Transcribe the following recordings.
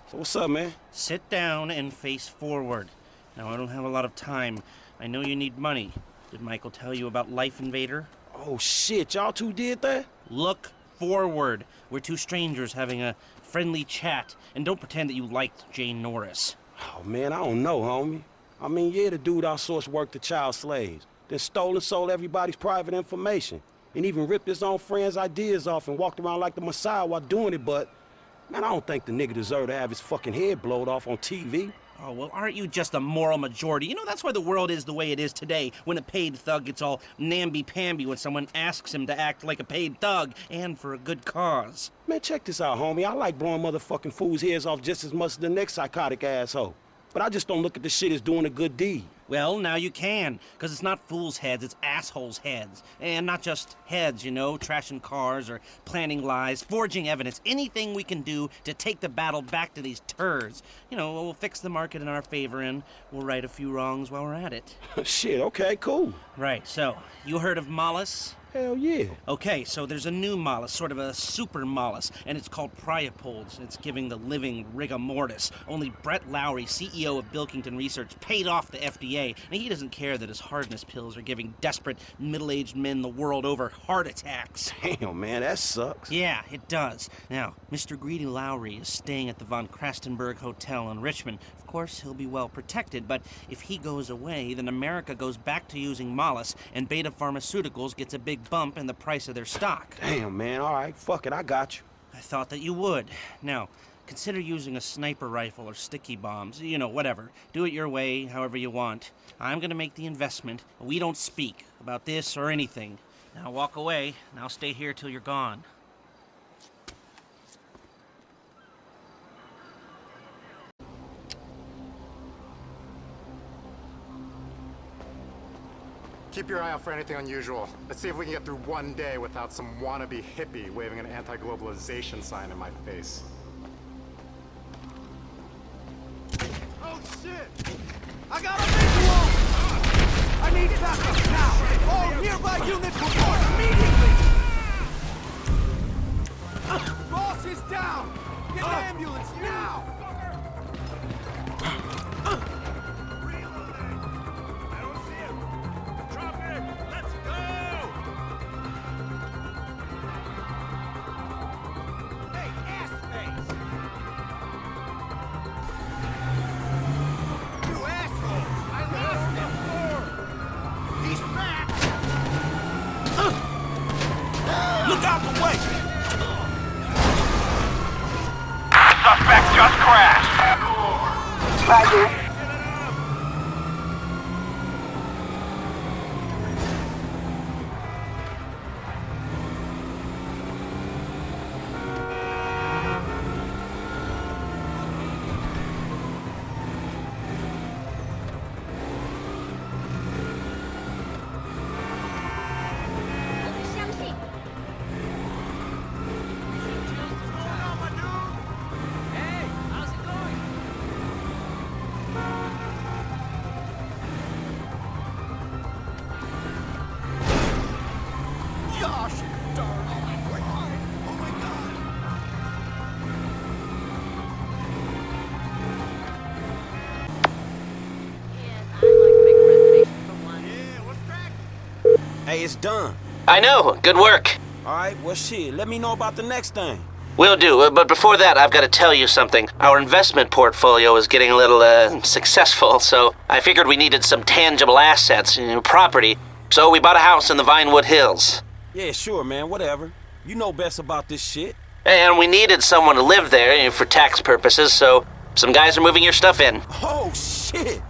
So what's up, man? Sit down and face forward. Now, I don't have a lot of time. I know you need money. Did Michael tell you about Life Invader? Oh, shit, y'all two did that? Look forward. We're two strangers having a friendly chat, and don't pretend that you liked Jane Norris. Oh, man, I don't know, homie. I mean, yeah, the dude outsourced work to child slaves, then stole and sold everybody's private information, and even ripped his own friends' ideas off and walked around like the Messiah while doing it, but, man, I don't think the nigga deserved to have his fucking head blowed off on TV. Oh, well, aren't you just a moral majority? You know, that's why the world is the way it is today, when a paid thug gets all namby-pamby when someone asks him to act like a paid thug, and for a good cause. Man, check this out, homie. I like blowing motherfucking fools' heads off just as much as the next psychotic asshole. But I just don't look at this shit as doing a good deed. Well, now you can, because it's not fools' heads, it's assholes' heads. And not just heads, you know, trashing cars or planning lies, forging evidence, anything we can do to take the battle back to these turds. You know, we'll fix the market in our favor and we'll right a few wrongs while we're at it. Shit, okay, cool. Right, so, you heard of Mollis? Hell yeah. Okay, so there's a new mollusk, sort of a super mollusk, and it's called priapods. It's giving the living rigor mortis. Only Brett Lowry, CEO of Bilkington Research, paid off the FDA, and he doesn't care that his hardness pills are giving desperate middle-aged men the world over heart attacks. Damn, man, that sucks. Yeah, it does. Now, Mr. Greedy Lowry is staying at the Von Krastenberg Hotel in Richmond. Of course, he'll be well protected, but if he goes away, then America goes back to using mollusks, and Beta Pharmaceuticals gets a big bump in the price of their stock. Damn, man, all right, fuck it, I got you. I thought that you would. Now, consider using a sniper rifle or sticky bombs. You know, whatever. Do it your way, however you want. I'm gonna make the investment. We don't speak about this or anything. Now walk away, and I'll stay here till you're gone. Keep your eye out for anything unusual. Let's see if we can get through one day without some wannabe hippie waving an anti-globalization sign in my face. Oh shit! I got a visual! I need backup now! All nearby units report immediately! Boss is down! Get an ambulance now! Look out the way! Suspect just crashed. Roger. Hey, it's done. I know. Good work. All right, well, shit, let me know about the next thing. Will do, but before that, I've got to tell you something. Our investment portfolio is getting a little, successful, so I figured we needed some tangible assets, property, so we bought a house in the Vinewood Hills. Yeah, sure, man, whatever. You know best about this shit. And we needed someone to live there, for tax purposes, so some guys are moving your stuff in. Oh, shit.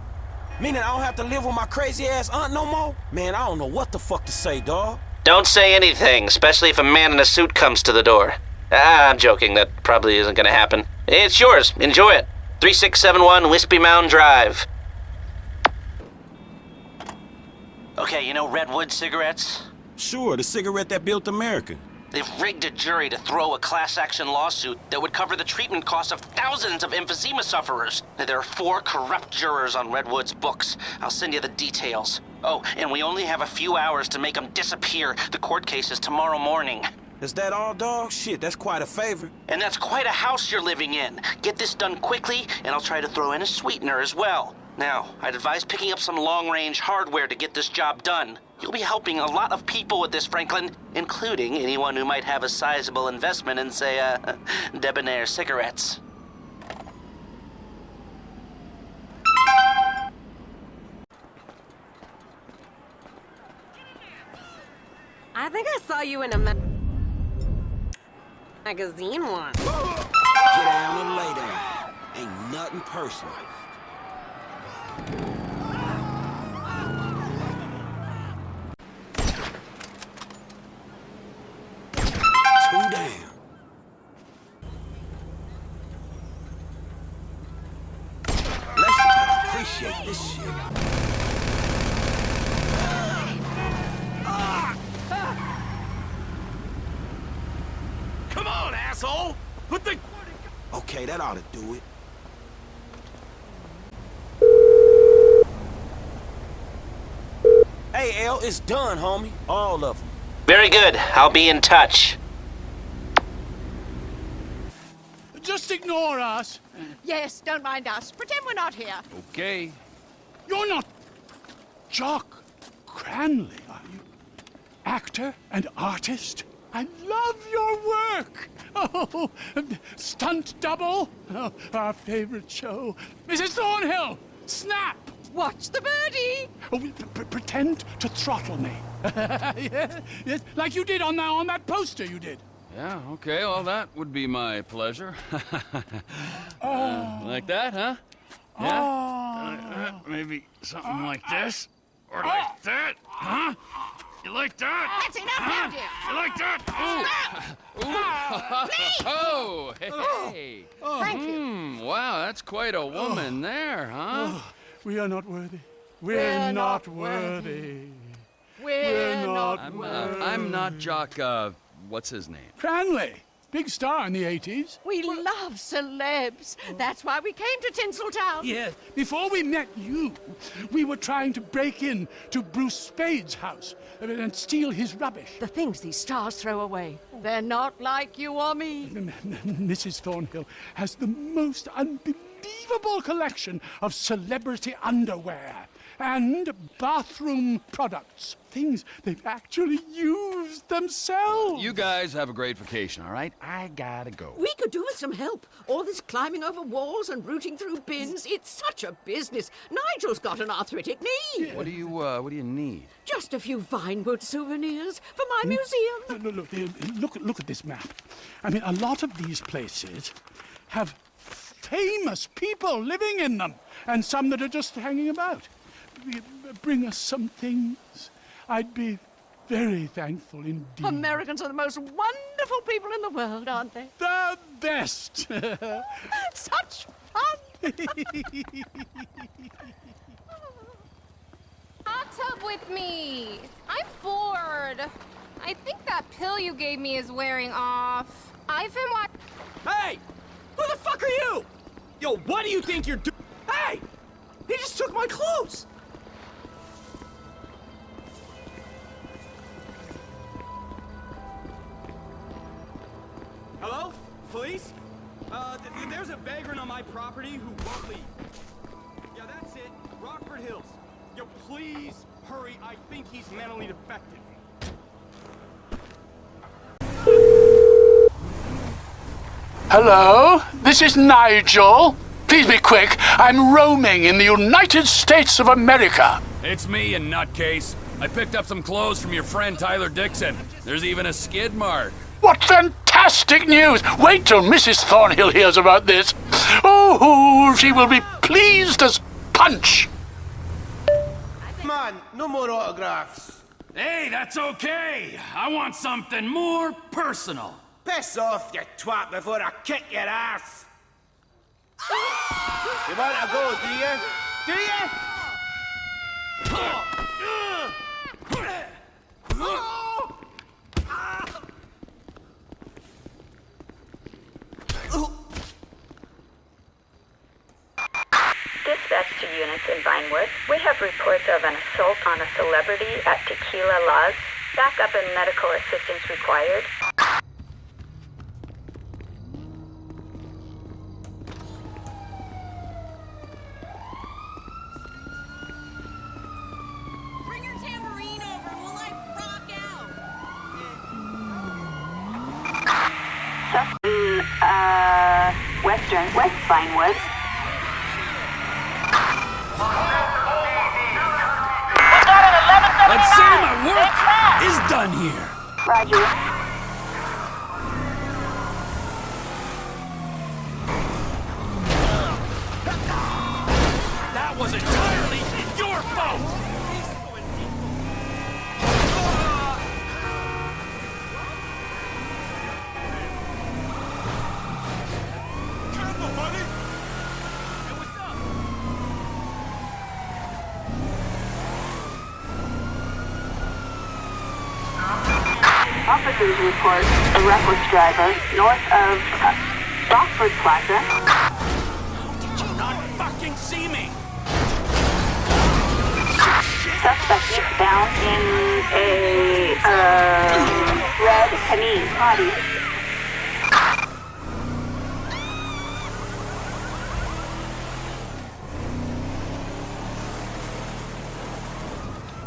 Meaning I don't have to live with my crazy-ass aunt no more? Man, I don't know what the fuck to say, dawg. Don't say anything, especially if a man in a suit comes to the door. I'm joking, that probably isn't gonna happen. It's yours, enjoy it. 3671 Wispy Mound Drive. Okay, you know Redwood cigarettes? Sure, the cigarette that built America. They've rigged a jury to throw a class-action lawsuit that would cover the treatment costs of thousands of emphysema sufferers. There are 4 corrupt jurors on Redwood's books. I'll send you the details. Oh, and we only have a few hours to make them disappear. The court case is tomorrow morning. Is that all, dog? Shit, that's quite a favor. And that's quite a house you're living in. Get this done quickly, and I'll try to throw in a sweetener as well. Now, I'd advise picking up some long-range hardware to get this job done. You'll be helping a lot of people with this, Franklin, including anyone who might have a sizable investment in, say, debonair cigarettes. I think I saw you in a magazine once. Get down and lay down. Ain't nothing personal. Two down. Lester better appreciate this shit. Come on, asshole! Put the... Okay, that ought to do it. Hey, L, it's done, homie. All of them. Very good. I'll be in touch. Just ignore us. Yes, don't mind us. Pretend we're not here. Okay. You're not Jock Cranley, are you? Actor and artist? I love your work. Oh, stunt double. Oh, our favorite show. Mrs. Thornhill, snap. Watch the birdie. Oh, pretend to throttle me. Yes, like you did on that poster you did. Yeah, okay, well, that would be my pleasure. Like that, huh? Yeah? Maybe something like this? Or like that? Huh? You like that? That's enough, haven't you? You like that? Ooh! Oh, hey! Thank you. Wow, that's quite a woman there, huh? We are not worthy. We're not worthy. We're not I'm not Jock, what's his name? Cranley, big star in the 80s. We love celebs. That's why we came to Tinseltown. Yeah. Before we met you, we were trying to break in to Bruce Spade's house and steal his rubbish. The things these stars throw away. They're not like you or me. Mrs. Thornhill has the most unbelievable collection of celebrity underwear and bathroom products. Things they've actually used themselves. You guys have a great vacation, all right? I gotta go. We could do with some help. All this climbing over walls and rooting through bins. It's such a business. Nigel's got an arthritic knee. What do you need? Just a few Vinewood souvenirs for my museum. Look at this map. I mean, a lot of these places have famous people living in them, and some that are just hanging about. Bring us some things. I'd be very thankful indeed. Americans are the most wonderful people in the world, aren't they? The best. Such fun. Hot tub with me. I'm bored. I think that pill you gave me is wearing off. I've been Hey! Who the fuck are you? Yo, what do you think you're doing? Hey! He just took my clothes! Hello? Police? There's a vagrant on my property who won't leave. Yeah, that's it. Rockford Hills. Yo, please hurry. I think he's mentally defective. Hello, this is Nigel. Please be quick. I'm roaming in the United States of America. It's me, you nutcase. I picked up some clothes from your friend Tyler Dixon. There's even a skid mark. What fantastic news! Wait till Mrs. Thornhill hears about this. Oh, she will be pleased as punch. Man, no more autographs. Hey, that's okay. I want something more personal. Piss off, you twat, before I kick your ass. You want to go, do you? Do you? Dispatch to units in Vinewood. We have reports of an assault on a celebrity at Tequila Laws. Backup and medical assistance required. Bring your tambourine over and we'll like rock out. West Vinewood. Let's say my work is done here. Roger. That was entirely your fault! Careful, buddy! Hey, what's up? Officers report a reckless driver north of Rockford Plaza. Did you not fucking see me? Suspect found in a red Panini body.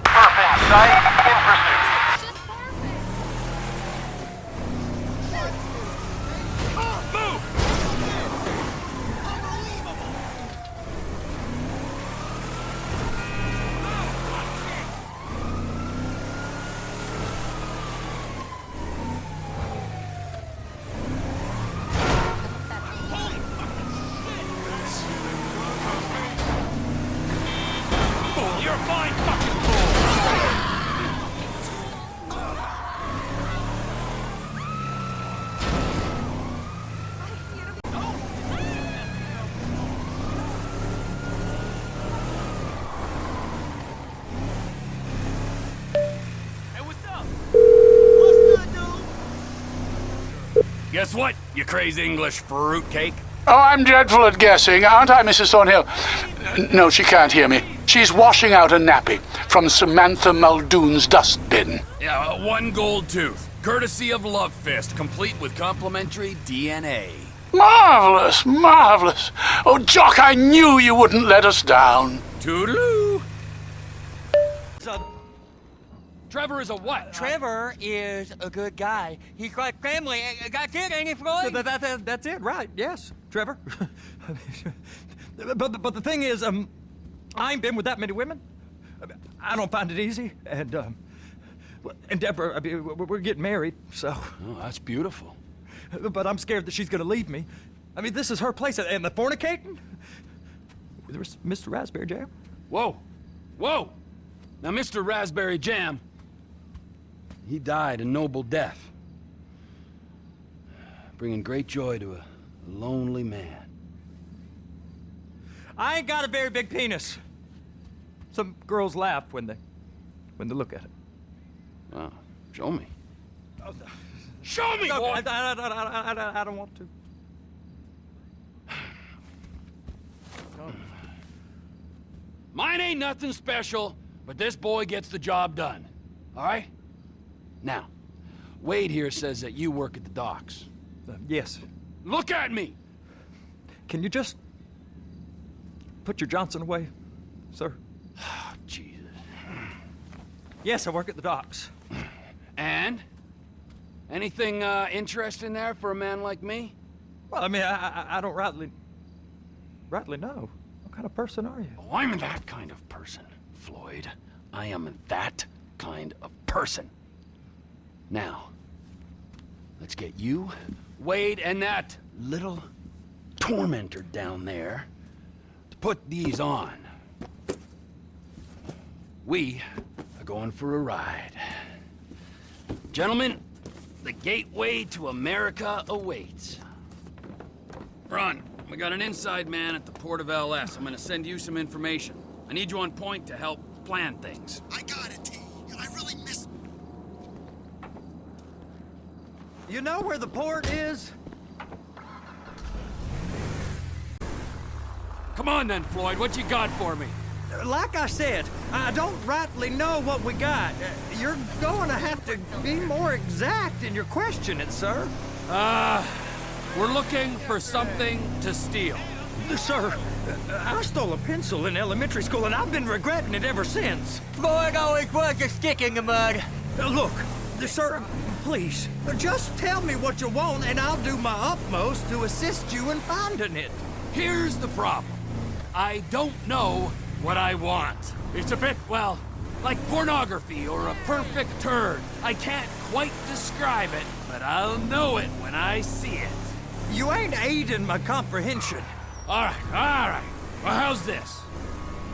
Perfect. Site in pursuit. You're a fine fucking fool! Hey, what's up? Guess what, you crazy English fruitcake? Oh, I'm dreadful at guessing, aren't I, Mrs. Thornhill? No, she can't hear me. She's washing out a nappy from Samantha Muldoon's dustbin. Yeah, one gold tooth. Courtesy of Love Fist, complete with complimentary DNA. Marvelous, marvelous. Oh, Jock, I knew you wouldn't let us down. Toodaloo! Trevor is a what? Trevor is a good guy. He's got family. That's it, ain't it, Floyd? That's it, right? Yes, Trevor. but the thing is, I ain't been with that many women. I don't find it easy, and Deborah, I mean, we're getting married, so. Oh, that's beautiful. But I'm scared that she's gonna leave me. I mean, this is her place, and the fornicating with Mr. Raspberry Jam. Whoa, whoa! Now, Mr. Raspberry Jam, he died a noble death, bringing great joy to a lonely man. I ain't got a very big penis. Some girls laugh when they look at it. Wow, show me. Oh, Show me, boy! I don't want to. Mine ain't nothing special, but this boy gets the job done. All right? Now, Wade here says that you work at the docks. Yes. Look at me! Can you just put your Johnson away, sir? Oh, Jesus. Yes, I work at the docks. And? Anything interesting there for a man like me? Well, I mean, I don't rightly know. What kind of person are you? Oh, I'm that kind of person, Floyd. I am that kind of person. Now, let's get you, Wade, and that little tormentor down there to put these on. We are going for a ride. Gentlemen, the gateway to America awaits. Ron, we got an inside man at the port of LS. I'm gonna send you some information. I need you on point to help plan things. I got it, T. I really miss... You know where the port is? Come on then, Floyd. What you got for me? Like I said, I don't rightly know what we got. You're going to have to be more exact in your questioning, sir. We're looking for something to steal. Sir, I stole a pencil in elementary school, and I've been regretting it ever since. Boy, it always was a stick in the mud. Look, sir, please, just tell me what you want, and I'll do my utmost to assist you in finding it. Here's the problem. I don't know what I want. It's a bit, well, like pornography or a perfect turd. I can't quite describe it, but I'll know it when I see it. You ain't aiding my comprehension. All right. Well, how's this?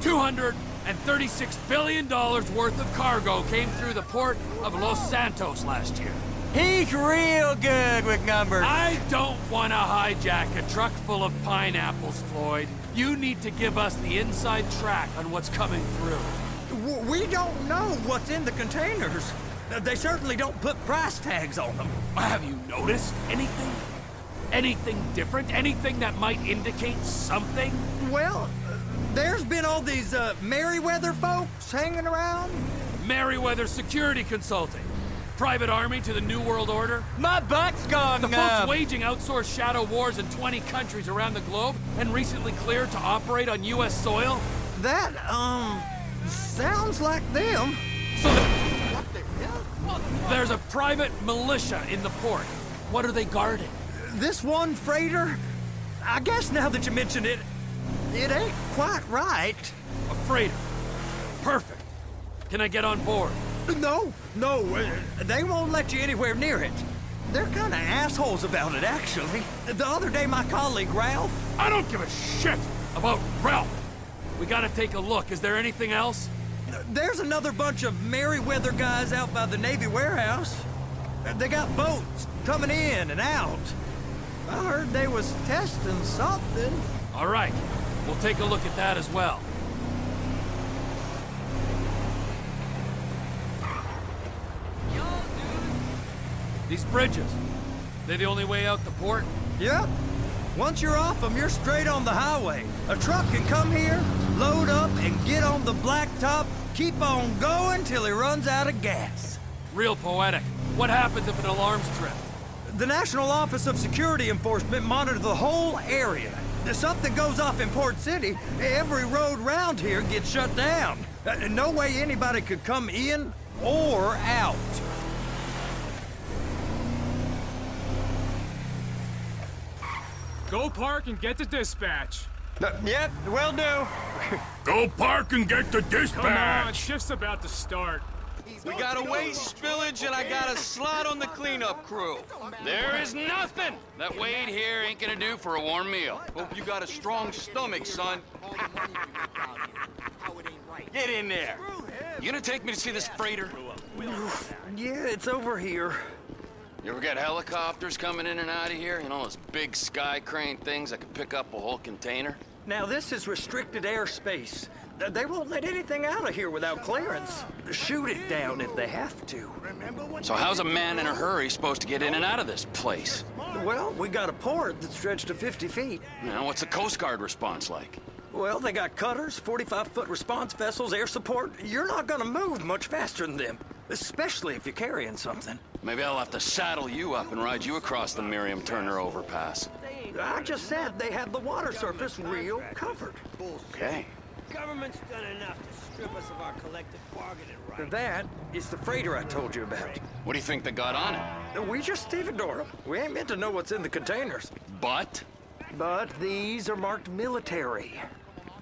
$236 billion worth of cargo came through the port of Los Santos last year. He's real good with numbers. I don't want to hijack a truck full of pineapples, Floyd. You need to give us the inside track on what's coming through. We don't know what's in the containers. They certainly don't put price tags on them. Have you noticed anything? Anything different? Anything that might indicate something? Well, there's been all these Merryweather folks hanging around. Merryweather Security Consulting. Private army to the New World Order. My butt's gone The folks waging outsourced shadow wars in 20 countries around the globe and recently cleared to operate on U.S. soil. That, sounds like them. So there's a private militia in the port. What are they guarding? This one freighter, I guess now that you mention it, it ain't quite right. A freighter. Perfect. Can I get on board? No, they won't let you anywhere near it. They're kind of assholes about it, actually. The other day, my colleague, Ralph... I don't give a shit about Ralph. We gotta take a look. Is there anything else? There's another bunch of Merryweather guys out by the Navy warehouse. They got boats coming in and out. I heard they was testing something. All right, we'll take a look at that as well. These bridges, they the only way out the port? Yep. Once you're off them, you're straight on the highway. A truck can come here, load up, and get on the blacktop, keep on going till he runs out of gas. Real poetic. What happens if an alarm's tripped? The National Office of Security Enforcement monitors the whole area. If something goes off in Port City, every road round here gets shut down. No way anybody could come in or out. Go park and get the dispatch. Yep, will do. Go park and get the dispatch! Come on, shift's about to start. We got a waste spillage and I got a slot on the cleanup crew. There is nothing that Wade here ain't gonna do for a warm meal. Hope you got a strong stomach, son. Get in there. You gonna take me to see this freighter? Yeah, it's over here. You ever get helicopters coming in and out of here? You know, those big sky crane things that could pick up a whole container? Now, this is restricted airspace. They won't let anything out of here without clearance. Shoot it down if they have to. So how's a man in a hurry supposed to get in and out of this place? Well, we got a port that's stretched to 50 feet. You know, what's the Coast Guard response like? Well, they got cutters, 45-foot response vessels, air support. You're not gonna move much faster than them, especially if you're carrying something. Maybe I'll have to saddle you up and ride you across the Miriam Turner overpass. I just said they have the water surface real covered. Okay. Government's done enough to strip us of our collective bargaining rights. That is the freighter I told you about. What do you think they got on it? We just stevedore them. We ain't meant to know what's in the containers. But? But these are marked military.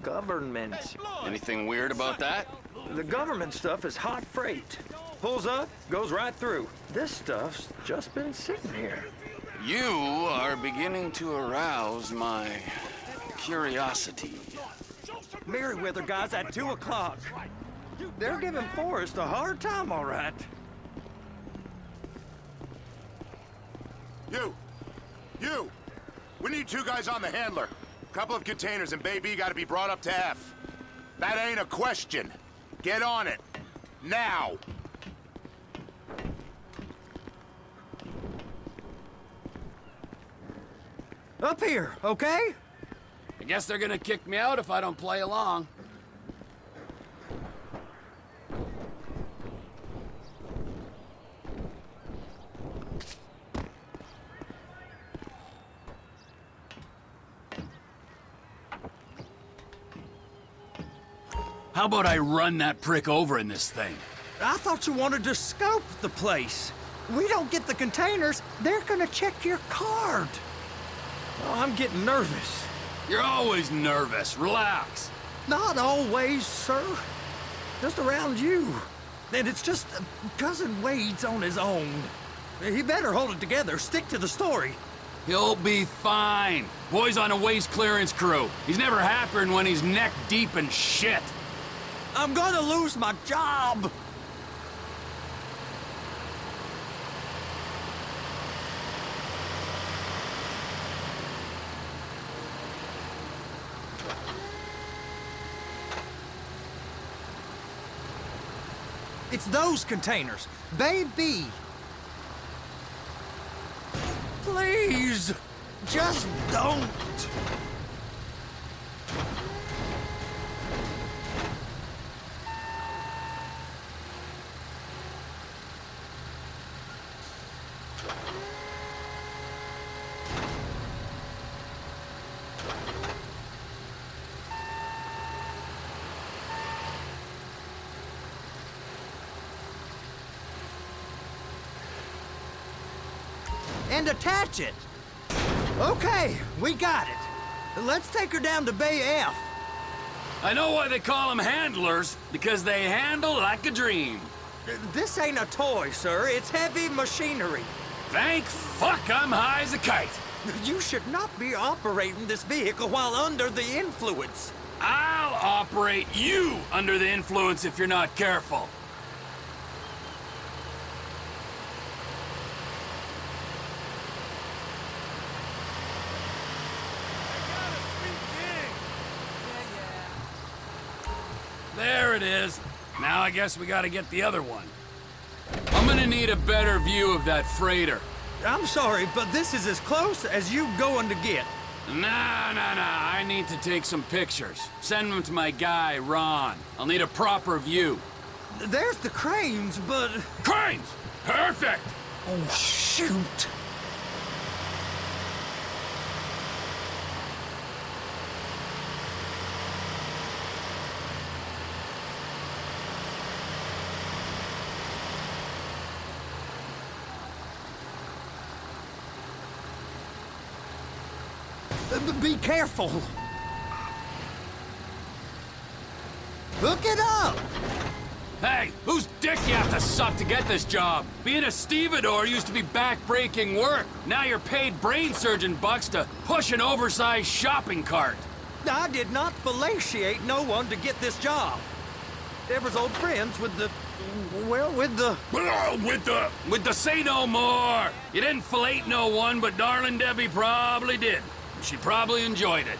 Government. Anything weird about that? The government stuff is hot freight. Pulls up, goes right through. This stuff's just been sitting here. You are beginning to arouse my curiosity. Merryweather guys at 2 o'clock. They're giving Forrest a hard time, all right. You! We need 2 guys on the handler. Couple of containers and baby gotta be brought up to F. That ain't a question. Get on it. Now! Up here, okay? I guess they're gonna kick me out if I don't play along. How about I run that prick over in this thing? I thought you wanted to scope the place. We don't get the containers, they're gonna check your card. Oh, I'm getting nervous. You're always nervous. Relax. Not always, sir. Just around you. And it's just Cousin Wade's on his own. He better hold it together, stick to the story. He'll be fine. Boy's on a waste clearance crew. He's never happier when he's neck deep in shit. I'm gonna lose my job. It's those containers. Baby. Please, just don't. And attach it. Okay, we got it. Let's take her down to Bay F. I know why they call them handlers, because they handle like a dream. This ain't a toy, sir. It's heavy machinery. Thank fuck I'm high as a kite. You should not be operating this vehicle while under the influence. I'll operate you under the influence if you're not careful. There it is. Now I guess we gotta get the other one. I'm gonna need a better view of that freighter. I'm sorry, but this is as close as you going to get. Nah. I need to take some pictures. Send them to my guy, Ron. I'll need a proper view. There's the cranes, but... Cranes! Perfect! Oh, shoot. Be careful. Hook it up. Hey, whose dick you have to suck to get this job? Being a stevedore used to be back-breaking work. Now you're paid brain surgeon bucks to push an oversized shopping cart. I did not fellatiate no one to get this job. Deborah's old friends with the... well, with the... With the say no more. You didn't fillet no one, but darling Debbie probably did. She probably enjoyed it.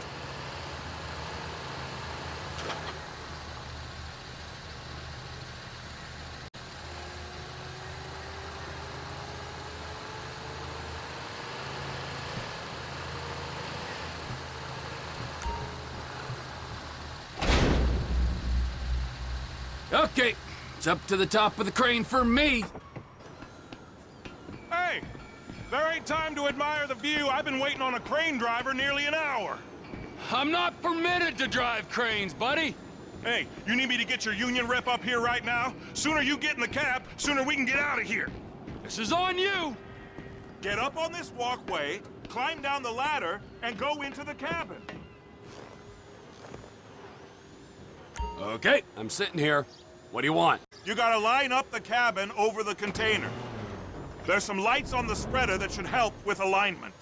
Okay, it's up to the top of the crane for me. Hey! There ain't time to admire the view. I've been waiting on a crane driver nearly an hour. I'm not permitted to drive cranes, buddy. Hey, you need me to get your union rep up here right now? Sooner you get in the cab, sooner we can get out of here. This is on you. Get up on this walkway, climb down the ladder, and go into the cabin. Okay, I'm sitting here. What do you want? You gotta line up the cabin over the container. There's some lights on the spreader that should help with alignment.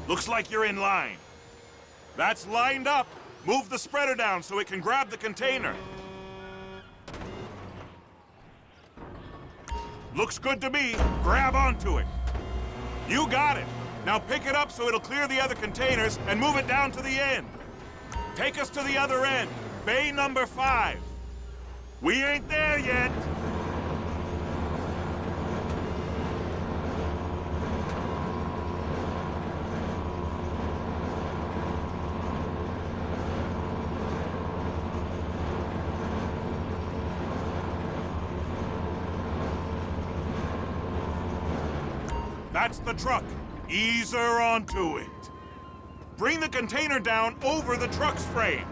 Looks like you're in line. That's lined up. Move the spreader down so it can grab the container. Looks good to me. Grab onto it. You got it. Now pick it up so it'll clear the other containers and move it down to the end. Take us to the other end. Bay number 5. We ain't there yet. That's the truck. Ease her onto it. Bring the container down over the truck's frame.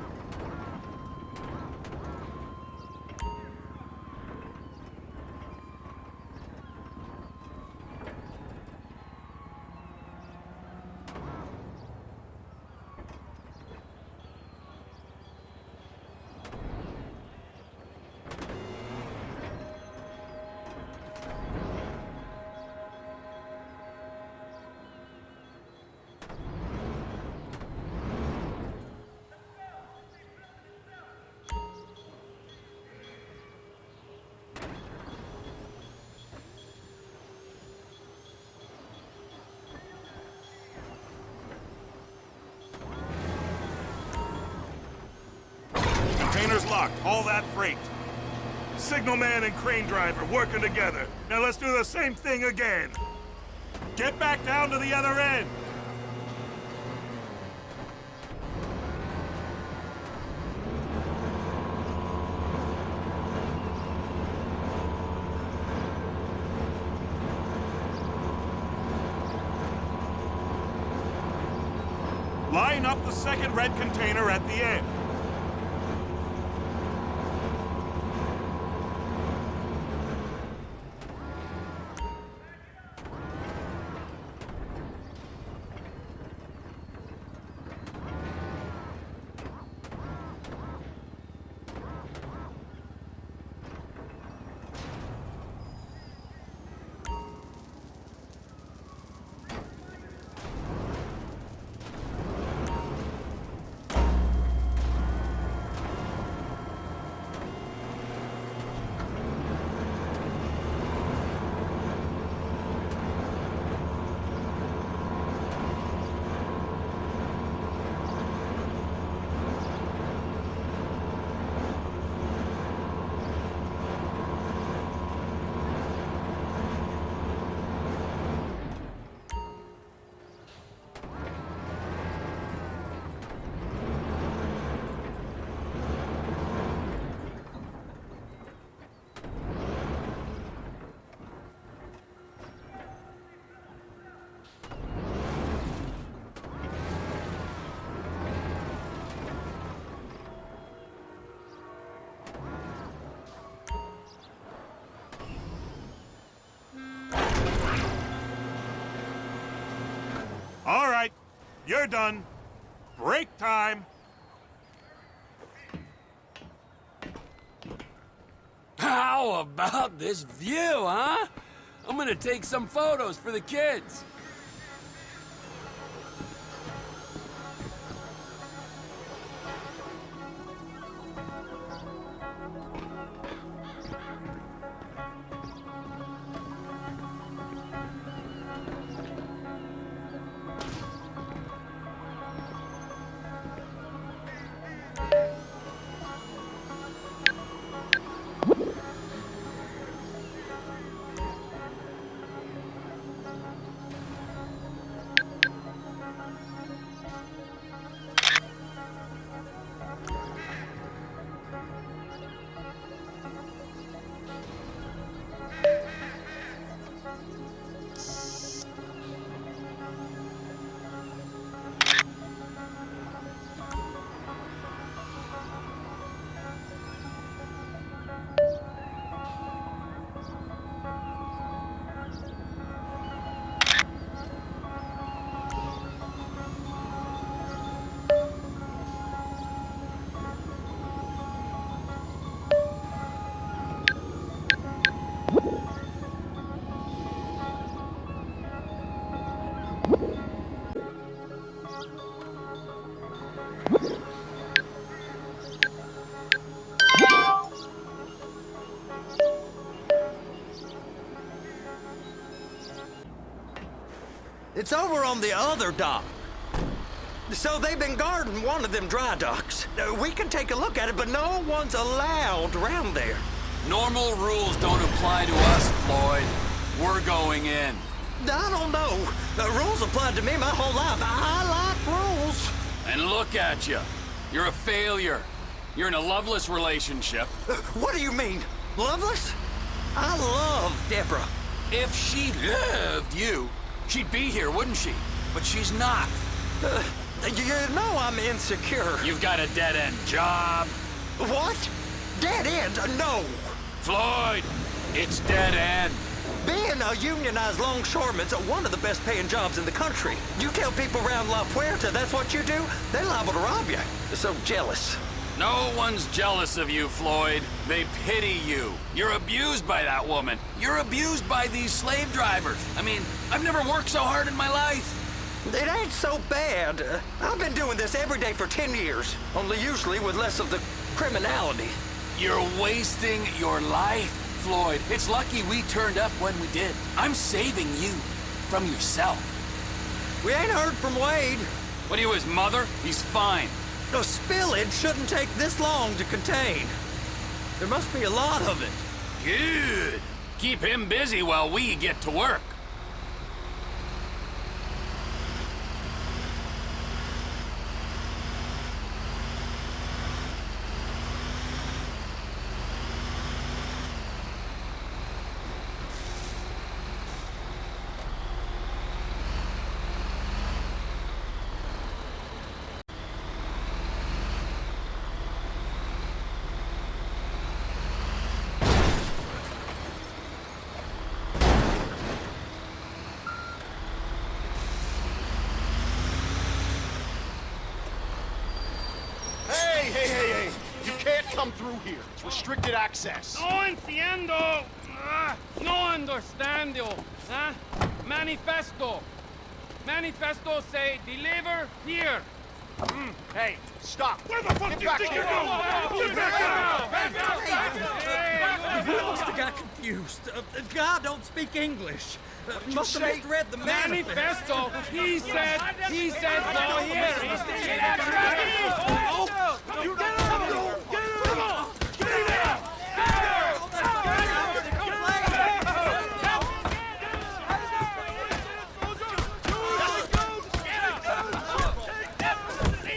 Container's locked. Haul that freight. Signalman and crane driver working together. Now let's do the same thing again. Get back down to the other end. Line up the second red container at the end. All right, you're done. Break time. How about this view, huh? I'm gonna take some photos for the kids. It's over on the other dock. So they've been guarding one of them dry docks. We can take a look at it, but no one's allowed around there. Normal rules don't apply to us, Floyd. We're going in. I don't know. The rules applied to me my whole life. I like rules. And look at you. You're a failure. You're in a loveless relationship. What do you mean? Loveless? I love Deborah. If she loved you, she'd be here, wouldn't she? But she's not. You know I'm insecure. You've got a dead-end job. What? Dead end? No. Floyd, it's dead end. Being a unionized longshoreman's one of the best paying jobs in the country. You tell people around La Puerta that's what you do, they're liable to rob you. They're so jealous. No one's jealous of you, Floyd. They pity you. You're abused by that woman. You're abused by these slave drivers. I mean, I've never worked so hard in my life. It ain't so bad. I've been doing this every day for 10 years, only usually with less of the criminality. You're wasting your life, Floyd. It's lucky we turned up when we did. I'm saving you from yourself. We ain't heard from Wade. What are you, his mother? He's fine. The spillage shouldn't take this long to contain. There must be a lot of it. Good. Keep him busy while we get to work. Hey! You can't come through here. It's restricted access. No entiendo. No understando. Manifesto. Manifesto say deliver here. Hey, stop. Where the fuck do you think you're going? You must have got confused. God don't speak English. Must have misread the Manifesto. He said go here. You get out!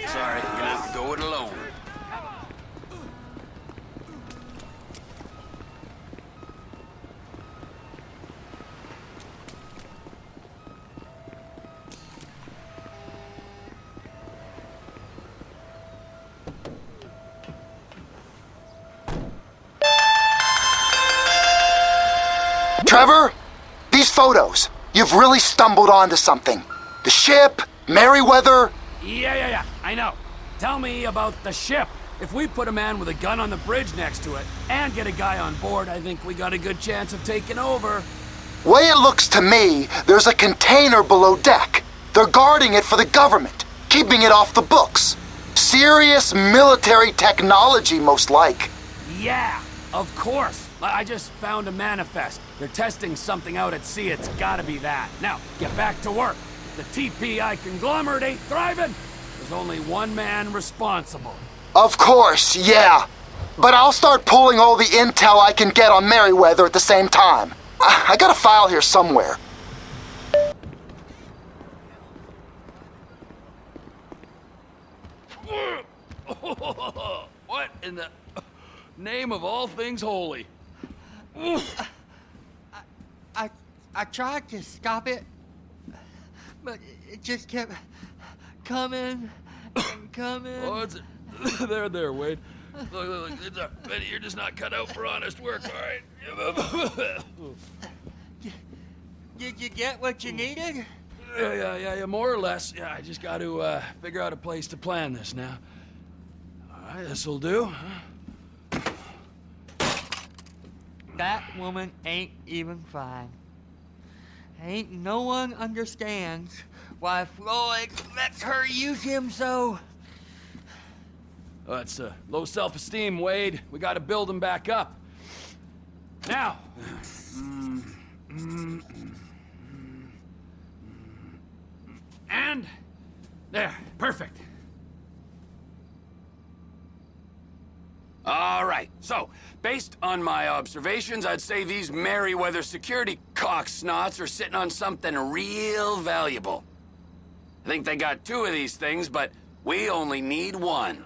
Sorry, you're gonna have to go it alone. Trevor, these photos. You've really stumbled onto something. The ship, Merryweather. Yeah, I know. Tell me about the ship. If we put a man with a gun on the bridge next to it and get a guy on board, I think we got a good chance of taking over. Way it looks to me, there's a container below deck. They're guarding it for the government, keeping it off the books. Serious military technology, most like. Yeah, of course. I just found a manifest. They're testing something out at sea. It's gotta be that. Now, get back to work. The TPI conglomerate ain't thriving. There's only one man responsible. Of course, yeah. But I'll start pulling all the intel I can get on Merryweather at the same time. I got a file here somewhere. What in the name of all things holy? I tried to stop it, but it just kept coming and coming. Oh, it's there, Wade. Look, it's Benny, you're just not cut out for honest work, all right? Did you get what you needed? Yeah, more or less. Yeah, I just got to figure out a place to plan this now. All right, this'll do. That woman ain't even fine. Ain't no one understands why Floyd lets her use him so. Oh, it's low self-esteem, Wade. We got to build him back up. Now. hand. There, perfect. All right, so, based on my observations, I'd say these Merryweather security cocksnots are sitting on something real valuable. I think they got 2 of these things, but we only need 1.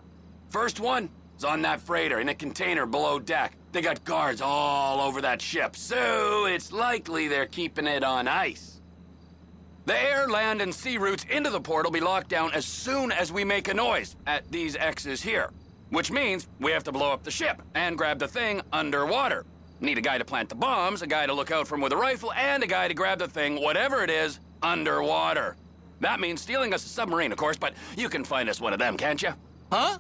First one is on that freighter in a container below deck. They got guards all over that ship, so it's likely they're keeping it on ice. The air, land, and sea routes into the port will be locked down as soon as we make a noise at these X's here. Which means we have to blow up the ship and grab the thing underwater. Need a guy to plant the bombs, a guy to look out for him with a rifle, and a guy to grab the thing, whatever it is, underwater. That means stealing us a submarine, of course, but you can find us one of them, can't you? Huh?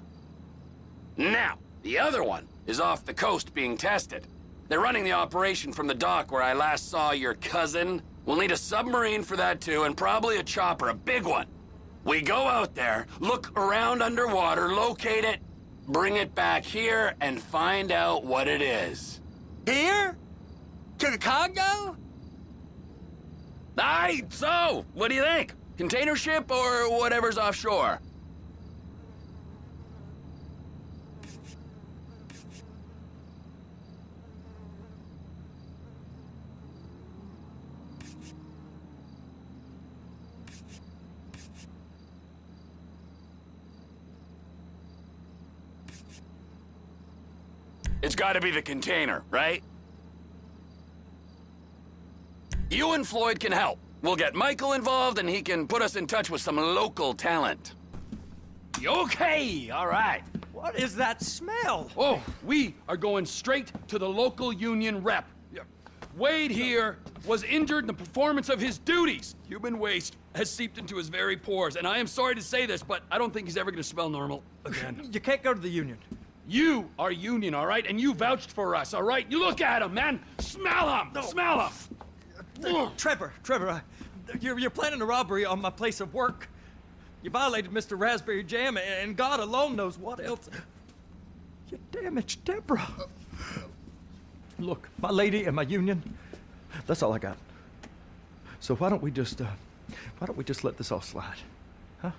Now, the other one is off the coast being tested. They're running the operation from the dock where I last saw your cousin. We'll need a submarine for that too, and probably a chopper, a big one. We go out there, look around underwater, locate it, bring it back here, and find out what it is. Here? To the Congo? Aye, so, what do you think? Container ship or whatever's offshore? It's gotta be the container, right? You and Floyd can help. We'll get Michael involved and he can put us in touch with some local talent. Okay, all right. What is that smell? Oh, we are going straight to the local union rep. Wade here was injured in the performance of his duties. Human waste has seeped into his very pores, and I am sorry to say this, but I don't think he's ever gonna smell normal again. You can't go to the union. You are union, all right? And you vouched for us, all right? You look at him, man. Smell him. No. Smell him. Trevor, you're planning a robbery on my place of work. You violated Mr. Raspberry Jam, and God alone knows what else. You damaged Deborah. Look, my lady and my union, that's all I got. So why don't we just let this all slide, huh?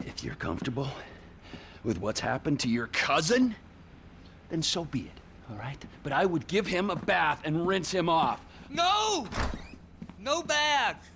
If you're comfortable with what's happened to your cousin, then so be it, all right? But I would give him a bath and rinse him off. No! No baths!